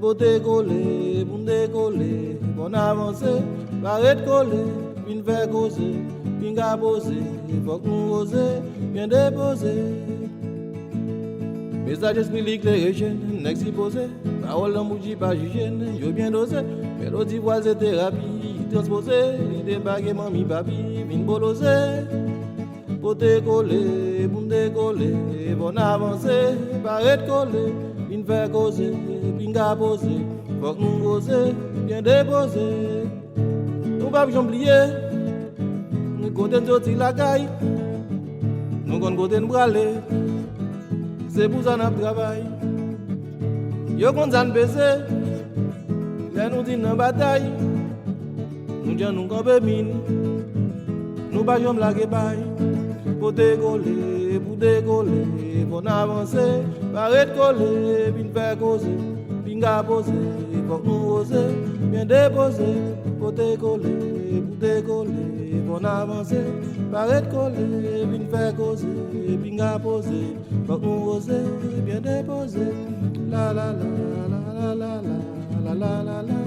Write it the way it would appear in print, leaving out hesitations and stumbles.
Pote Kole, pour décoller, bon avancer, barrette coller, une faire causer, pinga poser, faut que nous oser, bien déposer. Message esprit éclairé, n'exi posé, parole en bougie pas jugé, yo bien dosé, mélodie voix et thérapie, transposé, l'idée bague mami papi, vin bolosé. Pote Kole, pour décoller, bon avancer, barrette coller, une faire causer, pinga poser, faut que nous oser, bien déposer. Nous pas oublier, nous côté sorti la caille, nous côté nous braler. C'est pour ça qu'on travaille. Yo qu'on s'en baisse, là nous disons en bataille. Nous disons nous camper mine, nous pas jamais la guépaille. Pour décoller, pour décoller, pour avancer, barrette coller, bien faire causer, pinga poser, pour nous oser, bien déposer. Pour décoller, pour avancer, barrette coller, bien faire causer, pinga poser, pour nous oser, bien déposer. La la la la la la la la la la.